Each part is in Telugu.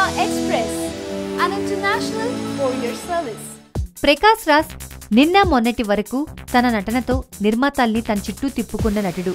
Express, an international courier service. Prakash Raj నిన్న మొన్నటి వరకు తన నటనతో నిర్మాతల్ని తన చుట్టూ తిప్పుకున్న నటుడు.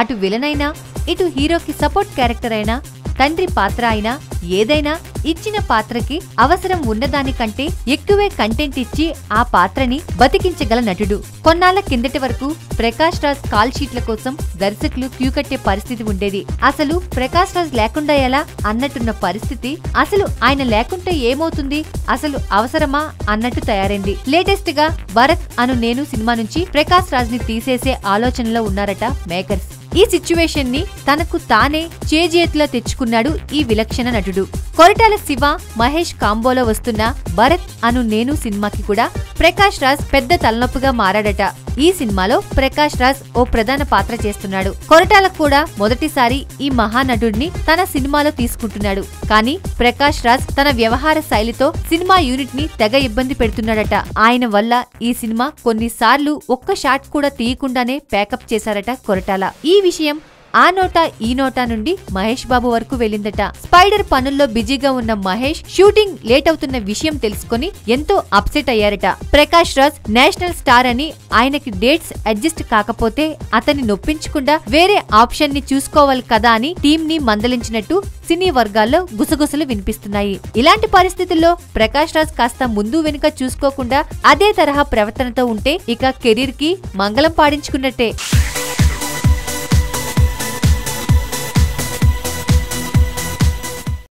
అటు విలన్ అయినా, ఇటు హీరోకి సపోర్ట్ క్యారెక్టర్ అయినా, తండ్రి పాత్ర అయినా ఏదైనా ఇచ్చిన పాత్రకి అవసరం ఉన్నదానికంటే ఎక్కువే కంటెంట్ ఇచ్చి ఆ పాత్రని బతికించగల నటుడు. కొన్నాళ్ల కిందటి వరకు ప్రకాష్ రాజ్ కాల్ షీట్ల కోసం దర్శకులు క్యూ కట్టే పరిస్థితి ఉండేది. అసలు ప్రకాష్ రాజ్ లేకుండా ఎలా అన్నట్టున్న పరిస్థితి, అసలు ఆయన లేకుంటే ఏమవుతుంది, అసలు అవసరమా అన్నట్టు తయారైంది. లేటెస్ట్ గా భరత్ అను నేను సినిమా నుంచి ప్రకాష్ రాజ్ ని తీసేసే ఆలోచనలో ఉన్నారట మేకర్స్. ఈ సిచ్యువేషన్ ని తనకు తానే చేజేతిలో తెచ్చుకున్నాడు ఈ విలక్షణ నటుడు. కొరటాల శివ, మహేష్ కాంబోలో వస్తున్న భరత్ అను నేను సినిమాకి కూడా ప్రకాష్ రాజ్ పెద్ద తలనొప్పిగా మారాడట. ఈ సినిమాలో ప్రకాష్ రాజ్ ఓ ప్రధాన పాత్ర చేస్తున్నాడు. కొరటాల కూడా మొదటిసారి ఈ మహానటుడిని తన సినిమాలో తీసుకుంటున్నాడు. కానీ ప్రకాష్ రాజ్ తన వ్యవహార శైలితో సినిమా యూనిట్ ని తెగ ఇబ్బంది పెడుతున్నాడట. ఆయన వల్ల ఈ సినిమా కొన్నిసార్లు ఒక్క షాట్ కూడా తీయకుండానే ప్యాకప్ చేశారట కొరటాల. ఈ విషయం ఆ నోటా ఈ నోటా నుండి మహేష్ బాబు వరకు వెళ్ళిందట. స్పైడర్ పనుల్లో బిజీగా ఉన్న మహేష్ షూటింగ్ లేట్ అవుతున్న విషయం తెలుసుకుని ఎంతో అప్సెట్ అయ్యారట. ప్రకాష్ రాజ్ నేషనల్ స్టార్ అని ఆయనకి డేట్స్ అడ్జస్ట్ కాకపోతే అతన్ని నొప్పించకుండా వేరే ఆప్షన్ ని చూసుకోవాలి కదా అని టీం ని మందలించినట్టు సినీ వర్గాల్లో గుసగుసలు వినిపిస్తున్నాయి. ఇలాంటి పరిస్థితుల్లో ప్రకాష్ రాజ్ కాస్త ముందు వెనుక చూసుకోకుండా అదే తరహా ప్రవర్తనతో ఉంటే ఇక కెరీర్ కి మంగళం పాడించుకున్నట్టే.